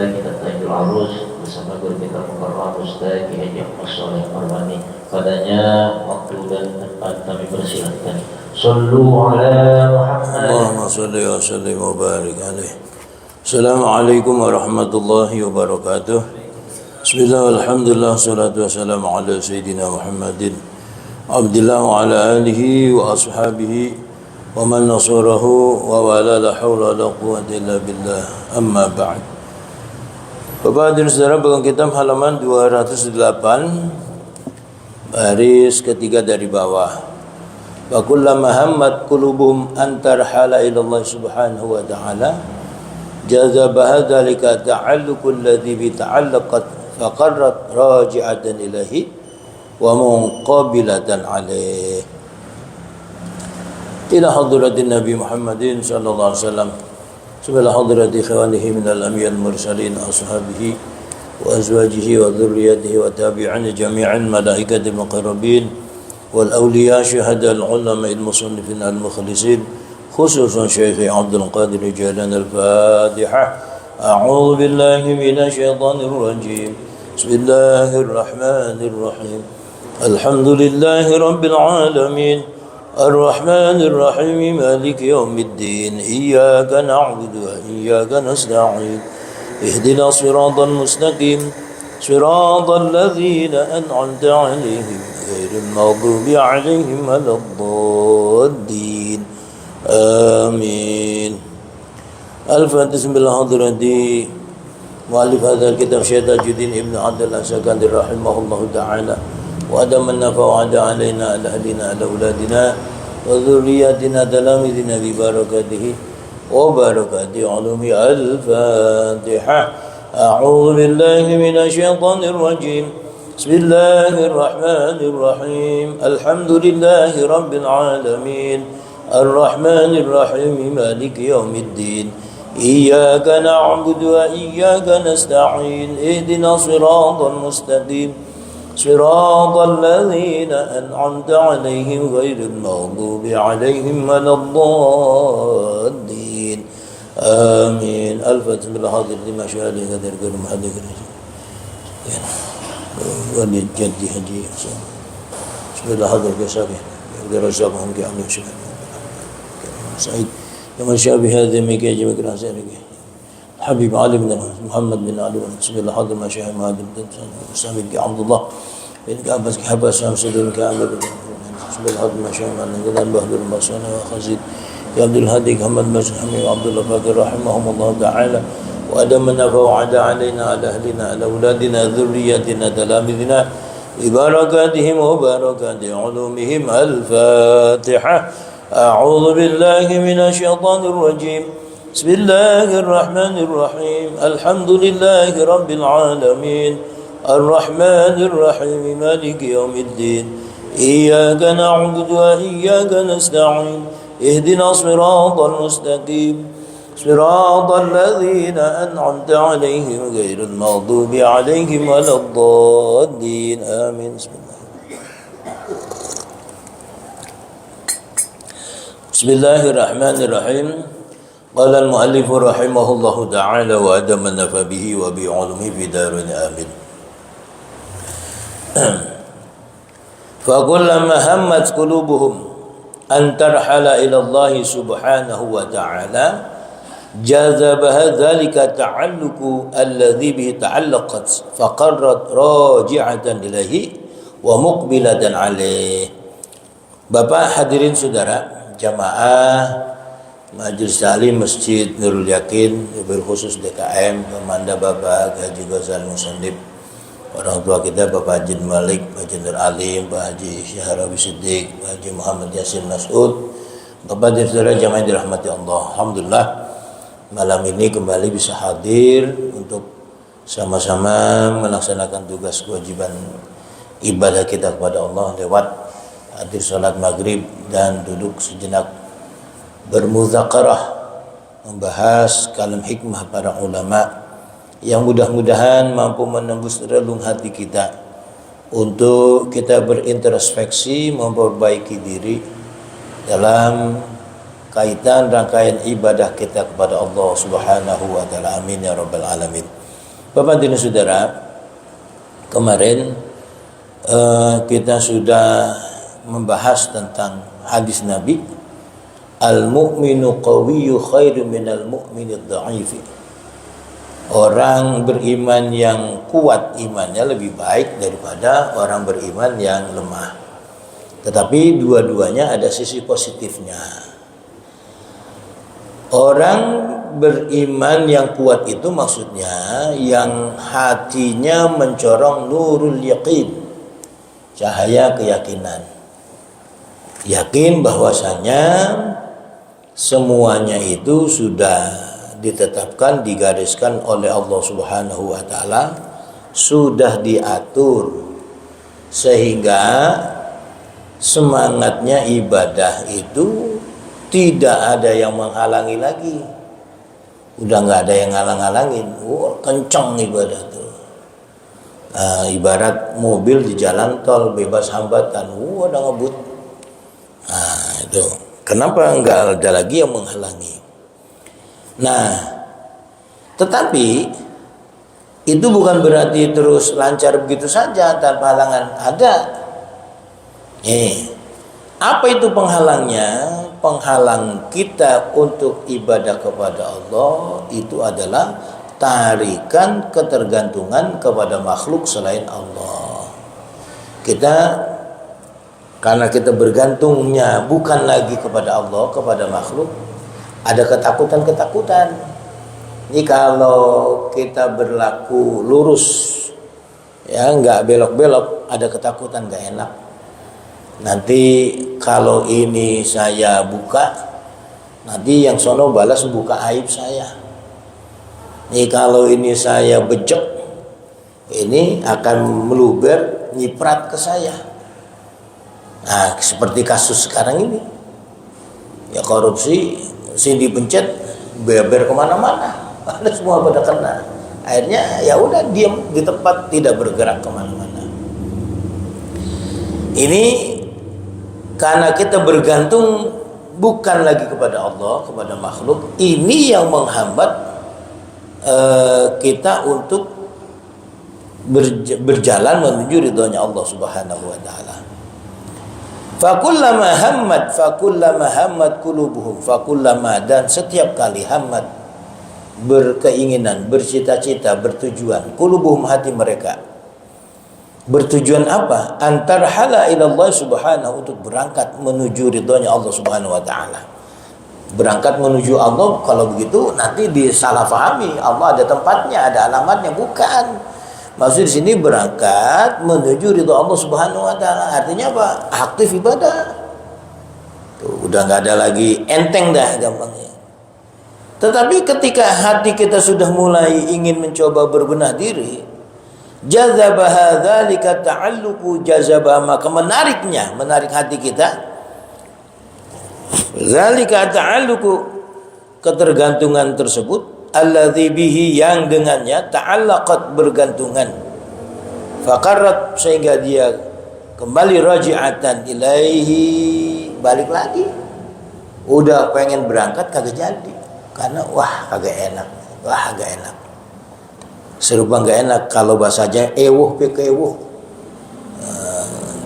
kita Tajul Arus bersama guru kita Mukarram Ustaz Ki Haji Ahmad Shalih Marwani. Padanya waktu dan tempat kami persilahkan. Sallu ala Muhammad. Allahumma salli wa sallim wa barik alaihi. Assalamualaikum warahmatullahi wabarakatuh. Bismillah, alhamdulillah, salatu wassalamu ala Sayyidina Muhammadin Abdillah wa ala alihi wa ashabihi wa man nasurahu wa wala la hawla la quwwata illa billah, amma ba'd. Bapak dan saudara, pegang kitab halaman 208, baris ketiga dari bawah. Wa kullama hammat qulubuhum an tarhala ila Allah subhanahu wa ta'ala jazaba dzalika ta'alluqul ladzi bi ta'allaqat faqarrat raji'atan ilahi wa munqabilatan alaih ila hadratin Nabi Muhammadin sallallahu alaihi wasallam subhanahu hadrati ikhwanihi minal anbiya'il mursalin ashabihi wa azwajihi wa dhurriyyatihi wa tabi'in jami'an malaikatil muqarrabin wal awliya syuhada'il ulama'il musannifin al mukhlisin khususan Syekh Abdul Qadir Jalan al-Fatihah. A'udzu billahi minasyaitonir rajim. Bismillahirrahmanirrahim. Alhamdulillahi rabbil alamin. Ar-Rahmanir Rahim. Maliki yaumiddin. Iyyaka na'budu wa iyyaka nasta'in. Ihdinas siratal mustaqim. Siratal ladzina an'amta 'alaihim ghairil maghdubi 'alaihim waladdallin. Amin. Al-Fatihah. Bismillahirrahmanirrahim. Mu'allif hadzal kitab Syekh Tajuddin Ibn Abdul As-Sakandari rahimahullahu ta'ala wa adamanna fa'ada alaina ala ahlina ala auladina wa dhurriyyatina talamidina bi barakatihi wa barakati ulumi. Al-Fatihah. A'udzu billahi minasy syaithanir rajim. Bismillahirrahmanirrahim. Alhamdulillahi rabbil alamin. Ar-Rahmanir Rahim. Maliki yaumiddin. Iyyaka na'budu wa iyyaka nasta'in. Ihdinas siratal mustaqim. Siratal ladzina an'amta 'alaihim ghairil maghdubi 'alaihim waladdallin. Amin. Al-Fatihah. Bil hadrati masyaalih qadir karim hadir. Wa li jaddi haji. Bismillah hadir kesabi. Dirajabhum ki amin syukur. سعيد كما شاء بهذا ميكي جميع كراسانك حبيب علي بن محمد بن علي بسم الله حاضر ما شاء ما هذا سامي عبد الله بن كعبس كحبا شمس دين كامل بسم الله حاضر ما شاء ما نقدر بهدر المصانع وخزيد يا عبد الهادي محمد بن حميد وعبد الله فاكر رحمهم الله تعالى وأدمنا فوعد علينا على أهلنا على أولادنا ذرياتنا تلامذنا ببركاتهم وبركات علومهم. الفاتحة. أعوذ بالله من الشيطان الرجيم. بسم الله الرحمن الرحيم. الحمد لله رب العالمين. الرحمن الرحيم. مالك يوم الدين. إياك نعبد وإياك نستعين. اهدنا الصراط المستقيم. صراط الذين أنعمت عليهم غير المغضوب عليهم ولا الضالين. آمين. بسم الله. Bismillahirrahmanirrahim. Qala al-muallif rahimahullahu ta'ala wa adamana fa bihi wa bi 'ulumi fi darin amin. Fa kullama hammat qulubuhum an tarhala ila Allah subhanahu wa ta'ala jazaba dzalika ta'alluqu alladhi bihi ta'allaqat faqarrat raji'atan ilaihi wa muqbilatan alaih. Bapak hadirin saudara jamaah Majelis Ta'lim Masjid Nurul Yakin, mobil khusus DKM, Komanda Bapak Haji Ghazal Musannif, orang tua kita Bapak Haji Malik, Pak Haji Nur Alim, Pak Haji Syahrawi Siddiq, Pak Haji Muhammad Yasin Mas'ud, Bapak dan saudara jamaah dirahmati Allah. Alhamdulillah malam ini kembali bisa hadir untuk sama-sama melaksanakan tugas kewajiban ibadah kita kepada Allah lewat hadir sholat maghrib dan duduk sejenak bermuzakarah membahas kalam hikmah para ulama yang mudah-mudahan mampu menembus relung hati kita untuk kita berintrospeksi, memperbaiki diri dalam kaitan rangkaian ibadah kita kepada Allah Subhanahu wa taala. Amin ya rabbal alamin. Bapak dan Saudara, kemarin kita sudah membahas tentang hadis Nabi, al-mu'minu qawiyyu khairu minal mu'minid dha'ifi. Orang beriman yang kuat imannya lebih baik daripada orang beriman yang lemah. Tetapi dua-duanya ada sisi positifnya. Orang beriman yang kuat itu maksudnya yang hatinya mencorong nurul yaqin, cahaya keyakinan. Yakin bahwasanya semuanya itu sudah ditetapkan, digariskan oleh Allah Subhanahu wa taala, sudah diatur, sehingga semangatnya ibadah itu tidak ada yang menghalangi lagi. Udah nggak ada yang ngalang-ngalangin. Kencang ibadah tuh. Ibarat mobil di jalan tol bebas hambatan, ada ngebut. Itu kenapa nggak ada lagi yang menghalangi? Nah, tetapi itu bukan berarti terus lancar begitu saja tanpa halangan. Ada. Apa itu penghalangnya? Penghalang kita untuk ibadah kepada Allah itu adalah tarikan ketergantungan kepada makhluk selain Allah. Karena kita bergantungnya bukan lagi kepada Allah, kepada makhluk, ada ketakutan-ketakutan. Ini kalau kita berlaku lurus, ya nggak belok-belok, ada ketakutan, nggak enak. Nanti kalau ini saya buka, nanti yang sono balas buka aib saya. Ini kalau ini saya bejek, ini akan meluber, nyiprat ke saya. Nah, seperti kasus sekarang ini, ya korupsi, sini pencet, beber kemana-mana, ada semua pada kena. Akhirnya ya udah diam di tempat, tidak bergerak kemana-mana. Ini karena kita bergantung bukan lagi kepada Allah, kepada makhluk. Ini yang menghambat kita untuk berjalan menuju ridhonya Allah Subhanahu wa taala. Fakullama hammat qulubuhum, fakullama, dan setiap kali hammat, berkeinginan, bercita-cita, bertujuan, qulubuhum, hati mereka. Bertujuan apa? Antarhala ilallah subhanahu, untuk berangkat menuju ridhonya Allah Subhanahu wa taala. Berangkat menuju Allah, kalau begitu nanti disalah fahami, Allah ada tempatnya, ada alamatnya, bukan. Maksud di sini berangkat menuju ridho Allah Subhanahu wa taala. Artinya apa? Aktif ibadah. Tuh, udah nggak ada lagi enteng dah gampangnya. Tetapi ketika hati kita sudah mulai ingin mencoba berbenah diri, jazaba hadzalika ta'alluqu jazaba, maka menarik hati kita. Zalika ta'alluqu, ketergantungan tersebut, alladzi bihi, yang dengannya, ta'allaqat, bergantungan, faqarrat, sehingga dia kembali raji'atan ilaihi, balik lagi. Udah pengen berangkat kagak jadi, karena kagak enak, agak enak. Serupa nggak enak kalau bahasanya ewuh pekewuh.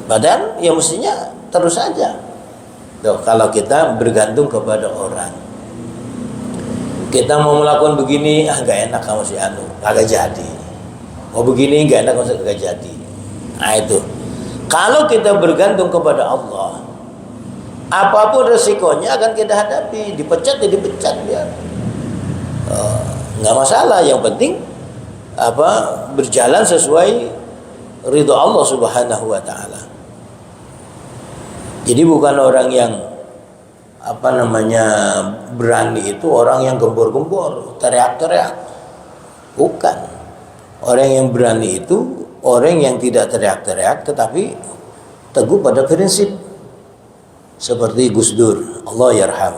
Padahal ya mestinya terus saja. Tuh, kalau kita bergantung kepada orang, kita mau melakukan begini, nggak enak kamu si anu, kagak jadi. Mau begini nggak enak kamu, kagak jadi. Nah itu. Kalau kita bergantung kepada Allah, apapun resikonya akan kita hadapi. Dipecat ya dipecat biar. Nggak masalah. Yang penting berjalan sesuai ridho Allah Subhanahu wa taala. Jadi bukan orang yang berani itu orang yang gembor-gembor, teriak-teriak. Bukan. Orang yang berani itu orang yang tidak teriak-teriak tetapi teguh pada prinsip. Seperti Gus Dur, Allah yarham.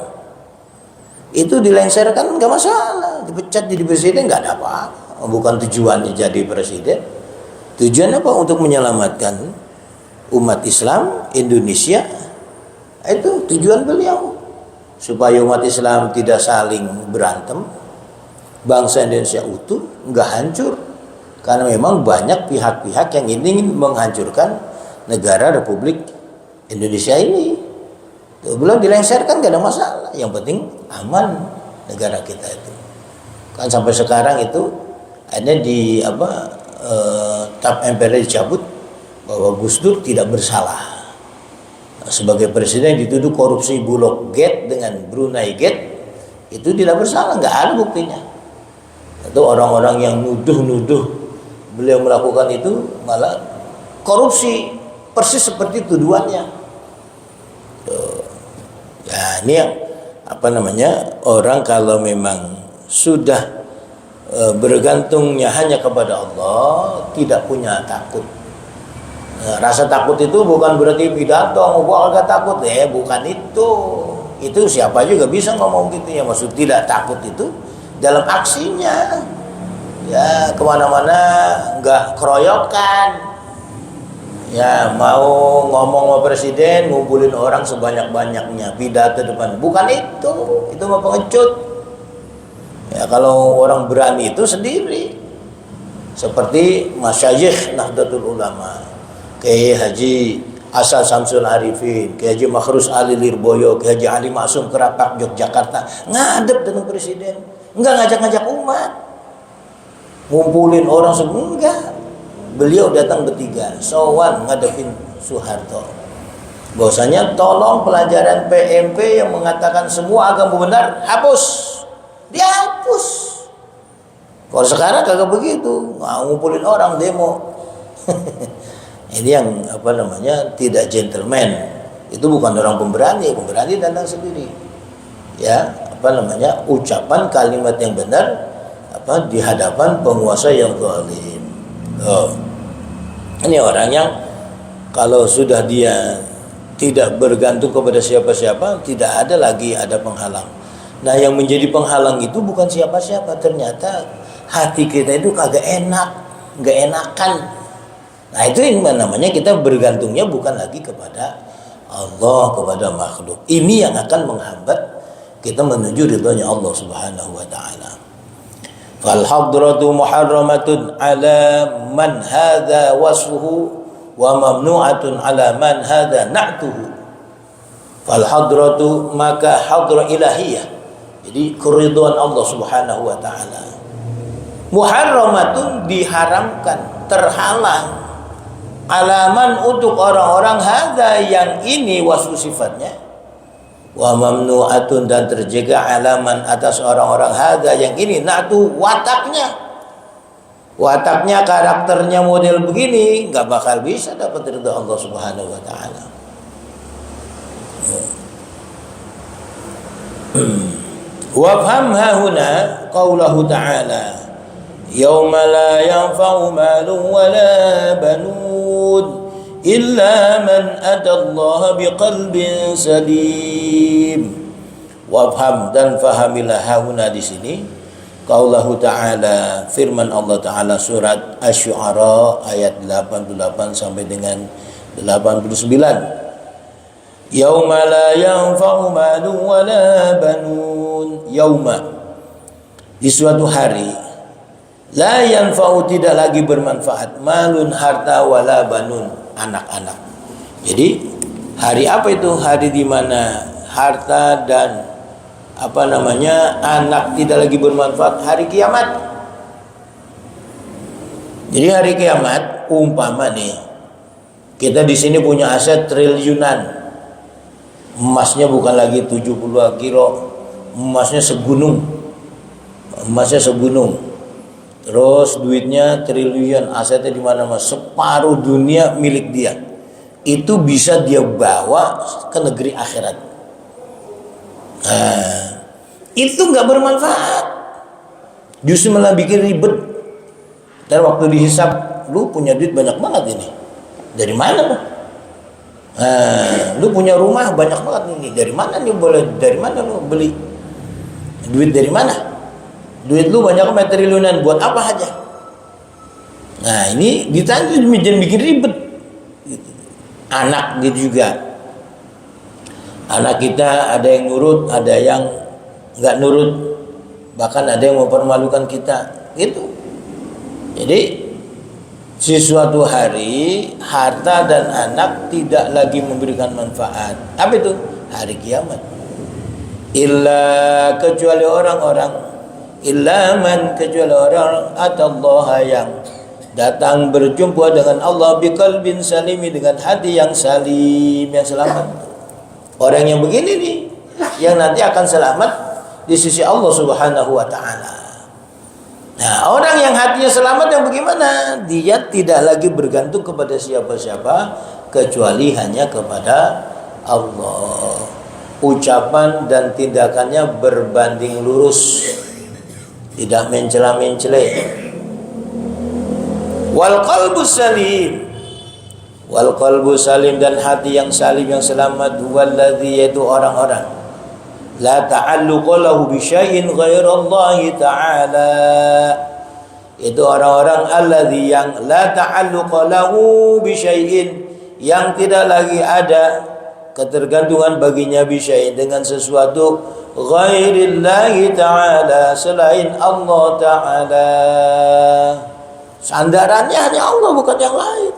Itu dilengsarkan enggak masalah, dipecat jadi presiden enggak ada apa-apa. Bukan tujuannya jadi presiden. Tujuan apa? Untuk menyelamatkan umat Islam Indonesia. Itu tujuan beliau. supaya umat Islam tidak saling berantem, bangsa Indonesia utuh, nggak hancur. Karena memang banyak pihak-pihak yang ingin menghancurkan negara Republik Indonesia ini. Belum dilengsarkan gak ada masalah, yang penting aman negara kita itu. Kan sampai sekarang itu ada di tap MPR dicabut bahwa Gus Dur tidak bersalah. Sebagai presiden dituduh korupsi Bulog Gate dengan Brunei Gate, itu tidak bersalah, nggak ada buktinya. Itu orang-orang yang nuduh-nuduh beliau melakukan itu malah korupsi, persis seperti tuduhannya. Ya ini yang orang kalau memang sudah bergantungnya hanya kepada Allah, tidak punya takut. Rasa takut itu bukan berarti pidato, gua agak takut, bukan itu. Itu siapa juga bisa ngomong gitu ya. Maksud tidak takut itu dalam aksinya, ya kemana-mana nggak keroyokan, ya mau ngomong sama presiden ngumpulin orang sebanyak-banyaknya pidato depan, bukan itu mah pengecut. Ya kalau orang berani itu sendiri, seperti Masyayikh Nahdlatul Ulama, Kiai Haji Asal Samsul Arifin, Kiai Haji Makhrus Ali Lirboyo, Kiai Haji Ali Maksum Kerapak Yogyakarta, ngadep dengan presiden, enggak ngajak-ngajak umat, ngumpulin orang semua, enggak. Beliau datang bertiga, sowan ngadepin Soeharto, bahwasanya tolong pelajaran PMP yang mengatakan semua agama benar hapus, dihapus. Kalau sekarang kagak begitu, ngumpulin orang demo. Ini yang tidak gentleman. Itu bukan orang pemberani datang sendiri. Ya, ucapan kalimat yang benar di hadapan penguasa yang zalim. Ini orang yang kalau sudah dia tidak bergantung kepada siapa-siapa, tidak ada lagi ada penghalang. Nah, yang menjadi penghalang itu bukan siapa-siapa, ternyata hati kita itu kagak enak, nggak enakan. Nah, itu yang namanya kita bergantungnya bukan lagi kepada Allah, kepada makhluk. Ini yang akan menghambat kita menuju ridhonya Allah Subhanahu wa taala. Fal hadratu muharramatun ala man hadza wasfuhu wa mamnu'atun ala man hadza na'tuhu. Fal hadratu, maka hadra ilahiyah, jadi keridhaan Allah Subhanahu wa taala, muharramatun diharamkan, terhalang, alaman untuk orang-orang hadza yang ini wasfu sifatnya, wa mamnu'atun dan terjaga alaman atas orang-orang hadza yang ini na'tu wataknya karakternya model begini, nggak bakal bisa dapat ridha Allah Subhanahu wa taala. Wafham hahuna qaulahu ta'ala yauma la yanfa'u malun wala banun illa man atallaha biqalbin salim. Wafham dan fahamilah hahuna di sini qaulahu ta'ala, firman Allah Ta'ala surat Asy-Syu'ara ayat 88 sampai dengan 89. Yauma la yanfa'u malun wala banun, yauma di suatu hari, la yanfa'u tidak lagi bermanfaat, malun harta, wala banun anak-anak. Jadi hari apa itu? Hari di mana harta dan anak tidak lagi bermanfaat, hari kiamat. Jadi hari kiamat umpama nih kita di sini punya aset triliunan, emasnya bukan lagi 72 kilo, emasnya segunung, terus duitnya triliun, asetnya di mana-mana, separuh dunia milik dia. Itu bisa dia bawa ke negeri akhirat. Nah, itu nggak bermanfaat, justru malah bikin ribet. Dan waktu dihisap, lu punya duit banyak banget ini, dari mana lu? Lu punya rumah banyak banget ini, dari mana nih, dari mana lu beli? Duit dari mana? Duit lu banyak triliunan, buat apa aja? Nah, ini ditanya jangan bikin ribet. Anak gitu juga. Anak kita ada yang nurut, ada yang nggak nurut, bahkan ada yang mempermalukan kita, gitu. Jadi suatu hari harta dan anak tidak lagi memberikan manfaat. Apa itu? Hari kiamat. Illa kecuali orang-orang, illa man kecuali orang atallaha yang datang berjumpa dengan Allah biqalbin salimi dengan hati yang salim, yang selamat. Orang yang begini nih yang nanti akan selamat di sisi Allah Subhanahu wa taala. Nah, orang yang hatinya selamat yang bagaimana? Dia tidak lagi bergantung kepada siapa-siapa kecuali hanya kepada Allah. Ucapan dan tindakannya berbanding lurus, tidak mencela-mencela. Wal qalbu salim, wal qalbu salim, dan hati yang salim yang selamat, huwallazi, yaitu orang-orang la ta'alluqa lahu bi syai'in ghairallahi ta'ala, itu orang-orang alladzi yang la ta'alluqa lahu bi syai'in, yang tidak lagi ada ketergantungan baginya bi syai'in dengan sesuatu ghairillahi ta'ala, selain Allah ta'ala. Sandarannya hanya Allah, bukan yang lain.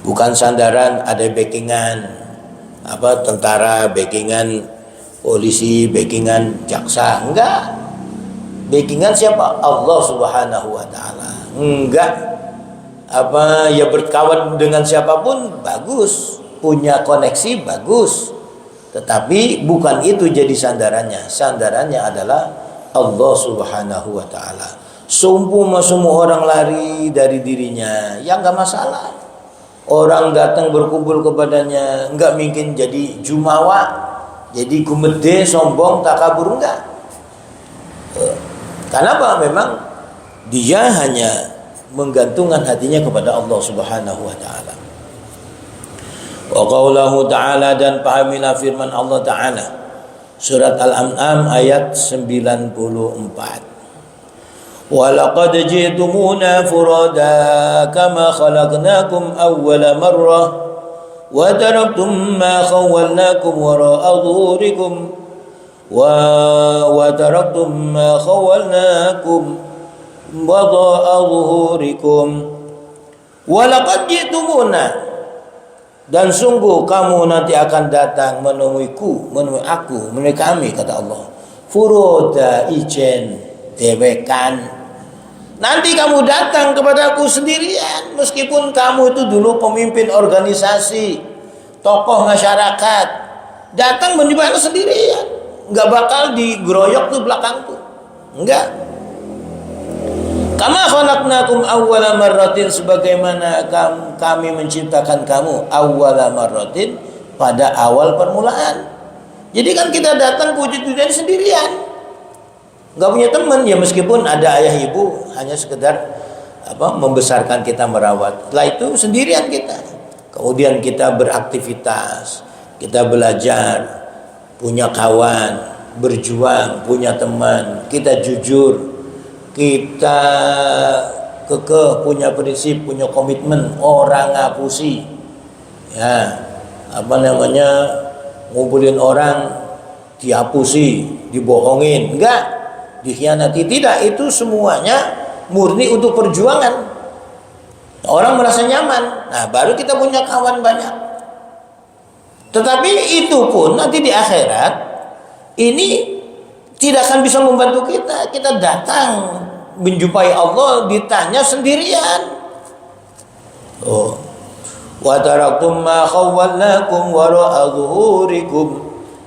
Bukan sandaran ada backingan tentara, backingan polisi, backingan jaksa, enggak. Backingan siapa? Allah Subhanahu wa taala. Enggak ya berkawan dengan siapapun bagus, punya koneksi bagus, tetapi bukan itu jadi sandarannya. Sandarannya adalah Allah Subhanahu wa taala. Seumpama semua orang lari dari dirinya, ya enggak masalah. Orang datang berkumpul kepadanya, enggak mungkin jadi jumawa, jadi gumede, sombong, takabur, enggak. Kenapa? Memang dia hanya menggantungkan hatinya kepada Allah Subhanahu wa taala. Wa qaulahu ta'ala, dan pahamilah firman Allah taala surat Al-An'am ayat 94. وَلَقَدْ جِئْتُمُونَا فُرَادَى كَمَا خَلَقْنَاكُمْ أَوَّلَ مَرَّةٍ وَتَرَكْتُمْ مَا خَوَّلْنَاكُمْ وَرَاءَ ظُهُورِكُمْ وَتَرَكْتُمْ مَا خَوَّلْنَاكُمْ وَرَاءَ ظُهُورِكُمْ وَلَقَدْ جِئْتُمُونَا, dan sungguh kamu nanti akan datang menemuiku, menemui aku, menemui kami, kata Allah. Furoda, ijen, dewekan. Nanti kamu datang kepadaku sendirian, meskipun kamu itu dulu pemimpin organisasi, tokoh masyarakat, datang menyebar sendirian, nggak bakal digeroyok tuh belakangku, enggak. Kama khalaqnakum awwala marratin, sebagaimana kami menciptakan kamu awwala marratin, pada awal permulaan. Jadi kan kita datang wujud-wujudan sendirian, nggak punya teman, ya meskipun ada ayah ibu, hanya sekedar membesarkan kita, merawat. Setelah itu sendirian kita. Kemudian kita beraktivitas, kita belajar, punya kawan, berjuang, punya teman, kita jujur, kita kekeh, punya prinsip, punya komitmen, orang ngapusi, ya ngumpulin orang dihapusi, dibohongin, enggak, dikhianati, tidak. Itu semuanya murni untuk perjuangan. Orang merasa nyaman, nah baru kita punya kawan banyak. Tetapi itu pun nanti di akhirat ini tidak akan bisa membantu kita. Kita datang menjumpai Allah, ditanya sendirian. Wa taraktum ma khawwalnakum wara'a zuhurikum,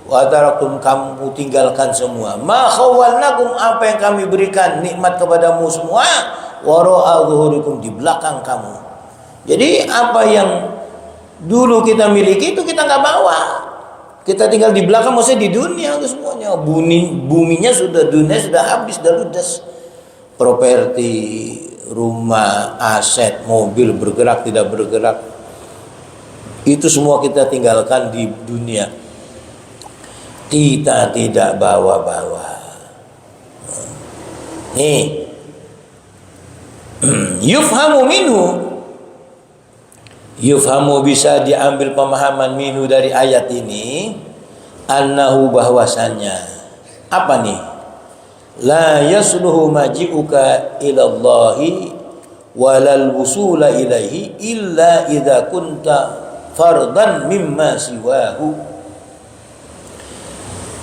wa taraktum, kamu tinggalkan semua, ma khawwalnakum, apa yang kami berikan nikmat kepadamu semua, wara'a zuhurikum, di belakang kamu. Jadi apa yang dulu kita miliki itu kita nggak bawa, kita tinggal di belakang, maksudnya di dunia itu semuanya. Buminya sudah, dunia sudah habis, sudah ludes. Properti, rumah, aset, mobil, bergerak tidak bergerak, itu semua kita tinggalkan di dunia. Kita tidak bawa-bawa. Nih, yufhamu minhu, Yufhamu, bisa diambil pemahaman minhu dari ayat ini, annahu, bahwasannya apa nih? La yasluhu maji'uka ilallahi walal wusula ilaihi illa idza kunta fardan mimma siwahu.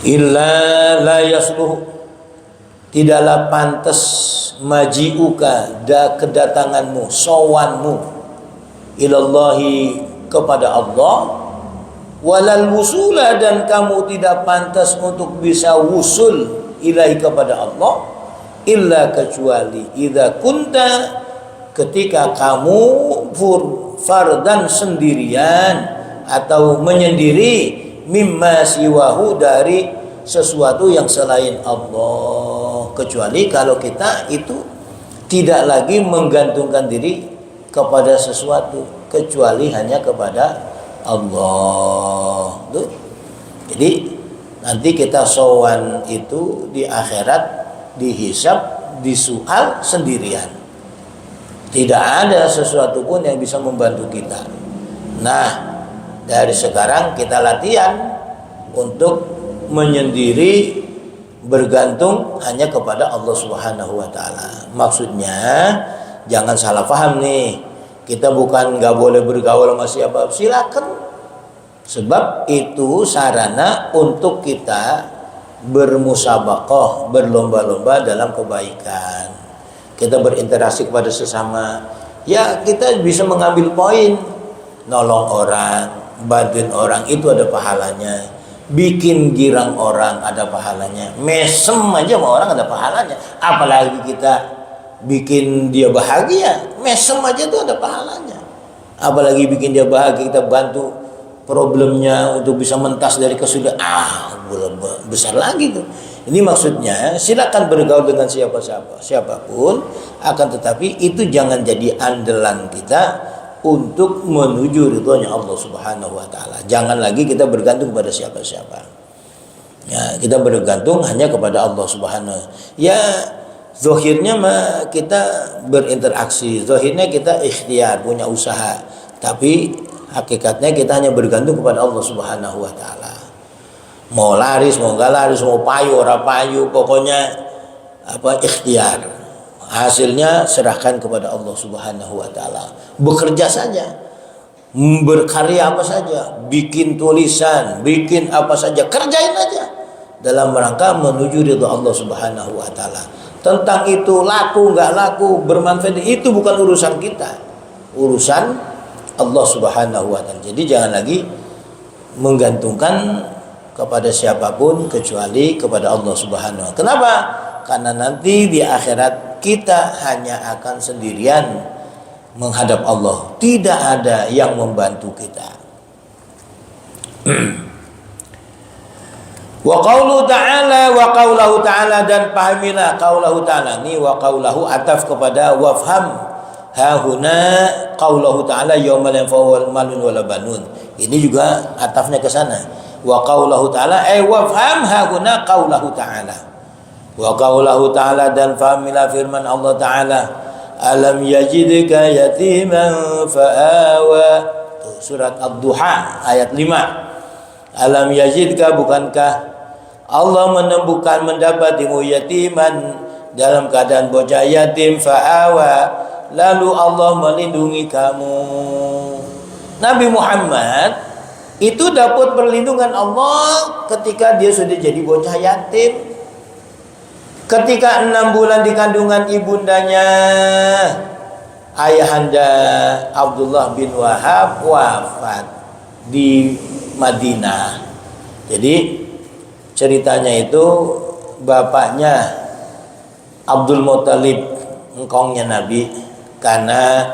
Illa la yasluhu, tidaklah pantas, maji'uka, kedatanganmu, sowanmu, ilallahi, kepada Allah, walal wusula, dan kamu tidak pantas untuk bisa wusul ilahi, kepada Allah, illa, kecuali idza kunta, ketika kamu fardan, sendirian atau menyendiri, mimma siwahu, dari sesuatu yang selain Allah, kecuali kalau kita itu tidak lagi menggantungkan diri kepada sesuatu kecuali hanya kepada Allah. Tuh. Jadi nanti kita sowan itu di akhirat, dihisab, disual sendirian. Tidak ada sesuatu pun yang bisa membantu kita. Nah, dari sekarang kita latihan untuk menyendiri, bergantung hanya kepada Allah Subhanahu wa taala. Maksudnya jangan salah paham nih. Kita bukan nggak boleh bergaul sama siapa, silakan. Sebab itu sarana untuk kita bermusabaqah, berlomba-lomba dalam kebaikan. Kita berinteraksi kepada sesama. Ya, kita bisa mengambil poin. Nolong orang, bantuin orang, itu ada pahalanya. Bikin girang orang ada pahalanya. Mesem aja sama orang ada pahalanya. Apalagi kita bikin dia bahagia, mesem aja itu ada pahalanya. Apalagi bikin dia bahagia, kita bantu problemnya untuk bisa mentas dari kesulitan, besar lagi tuh. Ini maksudnya silakan bergaul dengan siapapun, akan tetapi itu jangan jadi andalan kita untuk menuju ridhonya Allah Subhanahu wa taala. Jangan lagi kita bergantung pada siapa-siapa. Ya, kita bergantung hanya kepada Allah Subhanahu. Ya, zahirnya mah kita berinteraksi, zahirnya kita ikhtiar, punya usaha, tapi hakikatnya kita hanya bergantung kepada Allah Subhanahu wa taala. Mau laris, mau enggak laris, mau payu, ora payu, pokoknya ikhtiar. Hasilnya serahkan kepada Allah Subhanahu wa taala. Bekerja saja, berkarya apa saja, bikin tulisan, bikin apa saja, kerjain aja dalam rangka menuju ridha Allah Subhanahu wa taala. Tentang itu laku enggak laku, bermanfaat, itu bukan urusan kita. Urusan Allah Subhanahu wa taala. Jadi jangan lagi menggantungkan kepada siapapun kecuali kepada Allah Subhanahu wa taala. Kenapa? Karena nanti di akhirat kita hanya akan sendirian menghadap Allah. Tidak ada yang membantu kita. Wa qawluhu ta'ala, wa qawluhu ta'ala, dan pahamilah qawluhu ta'ala. Ini wa qawluhu ataf kepada wafham hahuna qawluhu ta'ala yawma la yanfa'u malun wala banun. Ini juga atafnya ke sana. Wa qawluhu ta'ala wafham hahuna qawluhu ta'ala. Wa qawluhu ta'ala, dan fahamilah firman Allah Ta'ala, alam yajidka yatiman fa'awa. Surat Ad-Duha ayat 5. Alam yajidka, bukankah Allah mendapatimu yatiman, dalam keadaan bocah yatim, fa'awa, lalu Allah melindungi kamu. Nabi Muhammad itu dapat perlindungan Allah ketika dia sudah jadi bocah yatim. Ketika 6 bulan di kandungan ibundanya, ayahanda Abdullah bin Wahab wafat di Madinah. Jadi ceritanya itu bapaknya Abdul Muttalib, engkongnya Nabi, karena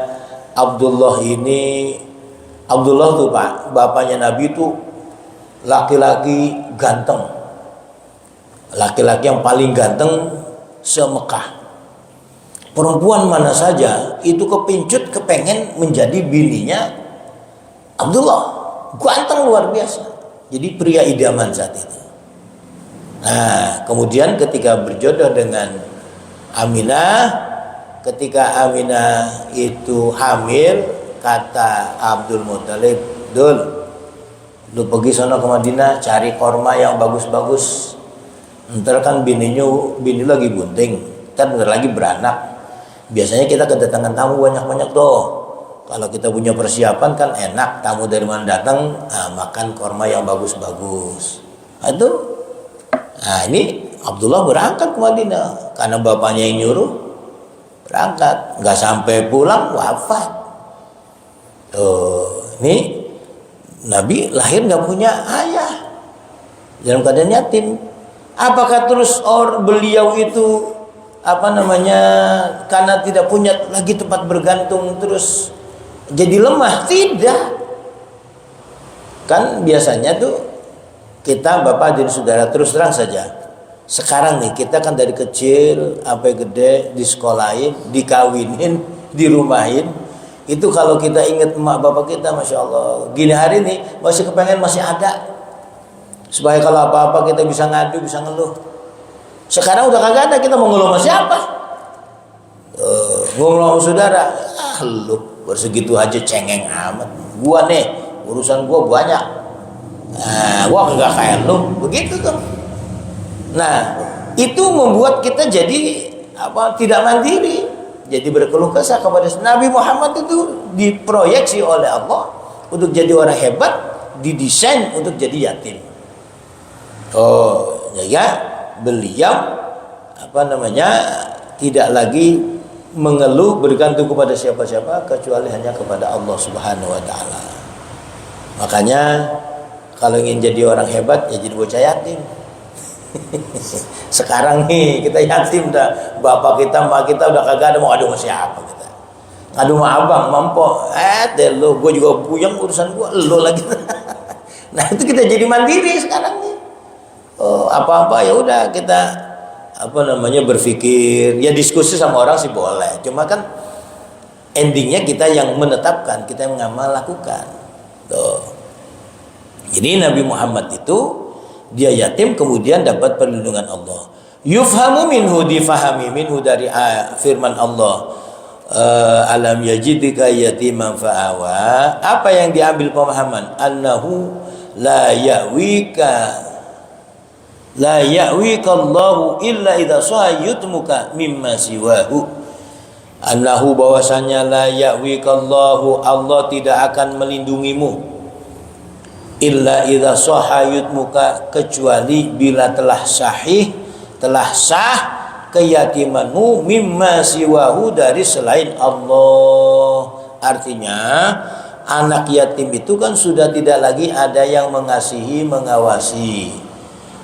Abdullah tuh Pak, bapaknya Nabi itu laki-laki ganteng, laki-laki yang paling ganteng se-Mekah. Perempuan mana saja itu kepincut, kepengen menjadi bininya Abdullah, ganteng luar biasa. Jadi pria idaman saat itu. Nah, kemudian ketika berjodoh dengan Aminah, ketika Aminah itu hamil, kata Abdul Muthalib, "Dul, lu pergi sana ke Madinah cari korma yang bagus-bagus. Ntar kan bini lagi bunting, ntar bentar lagi beranak. Biasanya kita kedatangan tamu banyak-banyak tuh. Kalau kita punya persiapan kan enak, tamu dari mana datang, makan korma yang bagus-bagus." Nah ini Abdullah berangkat ke Madinah karena bapaknya yang nyuruh berangkat. Nggak sampai pulang wafat. Ini Nabi lahir nggak punya ayah, dalam keadaan yatim. Apakah terus beliau itu karena tidak punya lagi tempat bergantung terus jadi lemah? Tidak. Kan biasanya tuh kita bapak dan saudara, terus terang saja, sekarang nih kita kan dari kecil sampai gede disekolahin, dikawinin, dirumahin. Itu kalau kita ingat emak bapak kita, masya Allah, gini hari ini masih kepengen masih ada, supaya kalau apa-apa kita bisa ngadu, bisa ngeluh. Sekarang udah kagak ada, kita mau ngeluh sama siapa? Ngeluh sama saudara, lu bersegitu aja cengeng amat. Gua nih urusan gua banyak, gua kagak kayak lu, begitu tuh. Nah itu membuat kita jadi tidak mandiri, jadi berkeluh kesah kepada Nabi Muhammad. Itu diproyeksi oleh Allah untuk jadi orang hebat, didesain untuk jadi yatim. Beliau tidak lagi mengeluh bergantung kepada siapa-siapa kecuali hanya kepada Allah Subhanahu wa taala. Makanya kalau ingin jadi orang hebat ya jadi bocah yatim. Sekarang nih kita yatim dah, bapak kita, mak kita udah kagak ada, mau adu sama siapa kita? Ngadu sama abang, mampo, lo, gue juga puyeng urusan gue, lo lagi. Nah itu kita jadi mandiri sekarang nih. Apa-apa ya udah kita berpikir, ya diskusi sama orang sih boleh, cuma kan endingnya kita yang menetapkan, kita yang mengamal lakukan. Tuh. Jadi Nabi Muhammad itu dia yatim kemudian dapat perlindungan Allah. Yufhamu minhu, difahami minhu dari firman Allah, alam yajidika yatiman fa'awa. Apa yang diambil pemahaman? Annahu la ya'wika Allahu illa idza sayyutmuka mimma siwahu. Annahu, bahwasanya la ya'wika Allahu, Allah tidak akan melindungimu, illa idza sahayutmuka, kecuali bila telah sah keyatimanmu, mimma siwahu, dari selain Allah. Artinya anak yatim itu kan sudah tidak lagi ada yang mengasihi, mengawasi.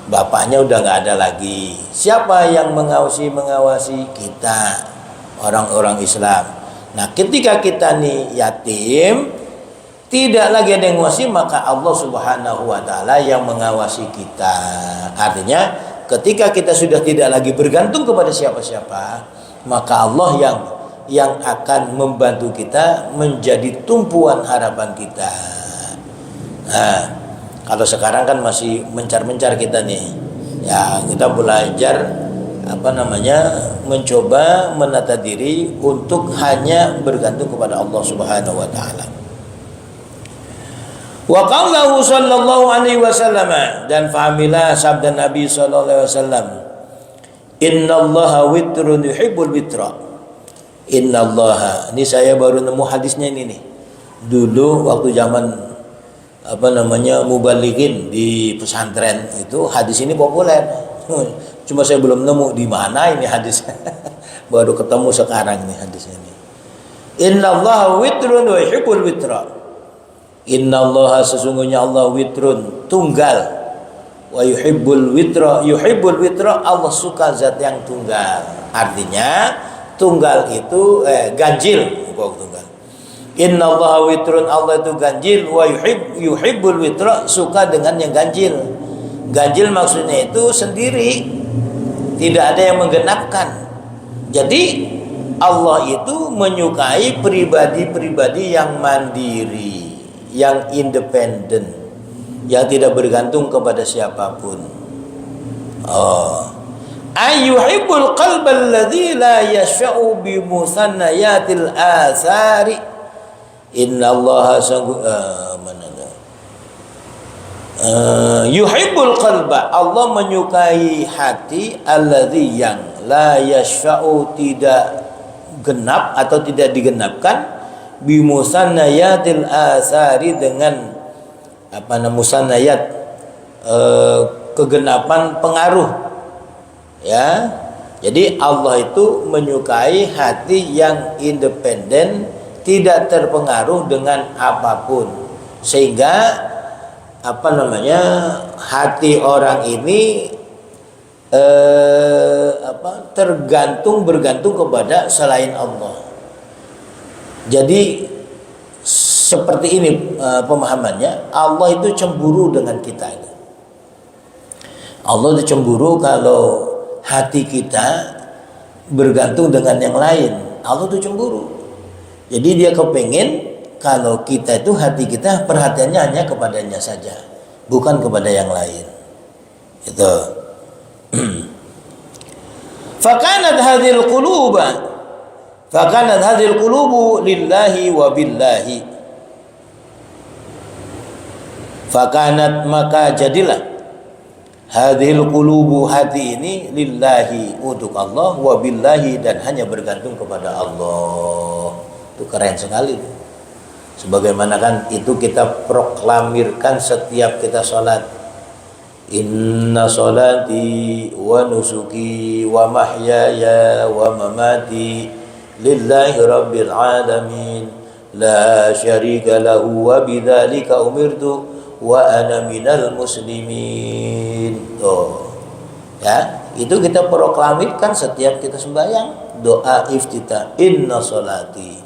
Bapaknya udah nggak ada lagi. Siapa yang mengawasi? Kita, orang-orang Islam. Nah ketika kita nih yatim, tidak lagi ada yang mengawasi, maka Allah Subhanahu wa taala yang mengawasi kita. Artinya ketika kita sudah tidak lagi bergantung kepada siapa-siapa, maka Allah yang akan membantu kita, menjadi tumpuan harapan kita. Nah, kalau sekarang kan masih mencar-mencar kita nih. Ya, kita belajar mencoba menata diri untuk hanya bergantung kepada Allah Subhanahu wa taala. Wa qaulahu sallallahu alaihi wasallam, dan fahamilah sabda Nabi sallallahu alaihi wasallam, innallaha witrun yuhibbul witra. Innallaha, ini saya baru nemu hadisnya ini nih. Dulu waktu zaman mubalighin di pesantren itu hadis ini populer. Cuma saya belum nemu di mana ini hadis. Baru ketemu sekarang nih hadis ini. Innallaha witrun yuhibbul witra. Innallaha, sesungguhnya Allah witrun, tunggal. Wa yuhibbul witra, Allah suka zat yang tunggal. Artinya tunggal itu ganjil, bukan tunggal. Innallaha witrun, Allah itu ganjil. Wa yuhibbul witra, suka dengan yang ganjil. Ganjil maksudnya itu sendiri, tidak ada yang menggenapkan. Jadi Allah itu menyukai pribadi-pribadi yang mandiri, yang independen, yang tidak bergantung kepada siapapun. Ayyuhibbul qalbal ladzi la yasha'u bi musannayatil athari. Innallaha yuhibbul qalba, Allah menyukai hati alladzi yang la yashfa'u, tidak genap atau tidak digenapkan bimusannayatil asari, dengan musannayat, kegenapan pengaruh, ya. Jadi Allah itu menyukai hati yang independen, tidak terpengaruh dengan apapun, sehingga hati orang ini bergantung kepada selain Allah. Jadi seperti ini pemahamannya. Allah itu cemburu dengan kita. Allah itu cemburu kalau hati kita bergantung dengan yang lain. Allah itu cemburu. Jadi dia kepingin kalau kita itu, hati kita perhatiannya hanya kepadanya saja, bukan kepada yang lain. Itu. Fakanat hadhil qulubu lillahi wa billahi. Fakanat, maka jadilah, hadhil qulubu, hati ini, lillahi, untuk Allah, wa billahi, dan hanya bergantung kepada Allah. Itu keren sekali. Sebagaimana kan itu kita proklamirkan setiap kita sholat. Inna sholati wa nusuki wa mahyaya wa mamati lillahi rabbil alamin la syarika lahu wa bidzalika umirtu wa ana minal muslimin. Ya, itu kita proklamirkan setiap kita sembahyang. Doa iftitah, inna sholati,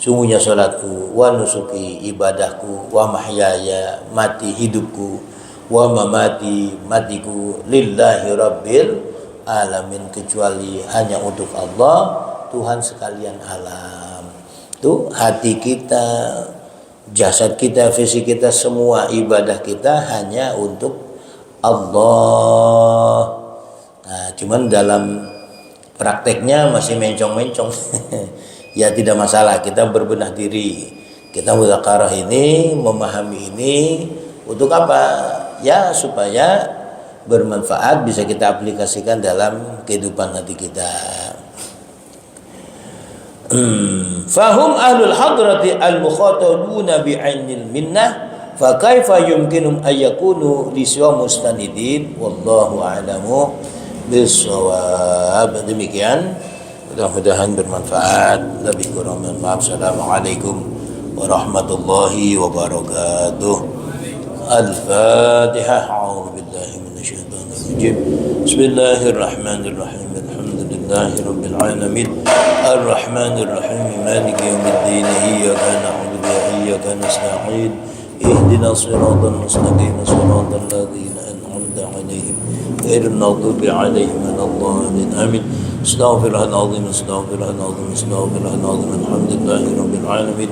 sungguhnya salatku, wa nusuki, ibadahku, wa mahyaya, mati hidupku, wa mamati, matiku, lillahi rabbil alamin, kecuali hanya untuk Allah, Tuhan sekalian alam. Itu hati kita, jasad kita, fisik kita, semua ibadah kita hanya untuk Allah. Nah, cuman dalam prakteknya masih mencong-mencong. Ya tidak masalah, kita berbenah diri, kita mudzakarah ini, memahami ini, untuk apa? Ya supaya bermanfaat, bisa kita aplikasikan dalam kehidupan hati kita. Fahum ahlul hadrati al-mukhatabuna bi'ainil minnah, fa kaifa yumkinum ayyakunu liswa mustanidin, wallahu a'lamu bis-shawab. Demikian, mudah-mudahan bermanfaat. Lebih kurang mohon maaf. Assalamualaikum warahmatullahi wabarakatuh. Al-Fatihah. A'udzu billahi minasyaitonir rajim. Bismillahirrahmanirrahim. Alhamdulillahi rabbil alamin. Arrahmanir rahim. Maliki yaumiddin. Iyyaka na'budu wa iyyaka nasta'in. Ihdinas siratal mustaqim. Siratal ladzina an'amta 'alaihim ghairil maghdubi alaihim waladdallin. Amin. Astaghfirullahaladzim, astaghfirullahaladzim, astaghfirullahaladzim. Alhamdulillahi rabbil alamin.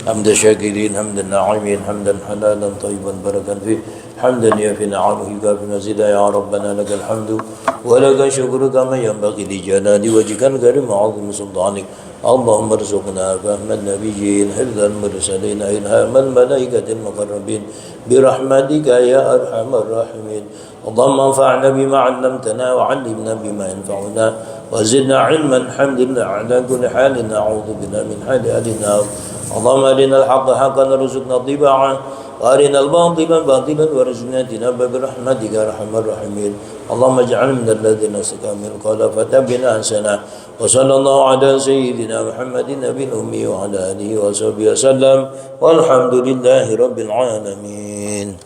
Hamdan syakirin, hamdan na'imin, hamdan halalan tayyiban barakan fi, hamdan yafi na'amuhi kafi mazida. Ya Rabbana lakal hamdu wa lakal syukru kama yanbaghi li jalali wajhikal karim wa 'azimi sultanik. Allahumma rzuqna fahman nabiyyin, hifdzal mursalin, ilhamal malaikatil muqarrabin, birahmatika ya arhamar rahimin. Allahumma anfa'na bima 'allamtana wa 'allimna bima yanfa'una wa zidna 'ilman. Alhamdulillah ala kulli halin, na'udzu billahi min hali ahlin-nar. Allahumma arinal haqqa haqqan warzuqna ittiba'ah wa arinal batila batilan warzuqna ijtinaba birahmatika ya arhamar rahimin. Allahumma ij'alna minal ladzina istaqamu qala fatabina hasana. Wa sallallahu ala sayyidina Muhammadin nabiyil ummi wa ala alihi wa sahbihi wasallam. Walhamdulillahi rabbil alamin.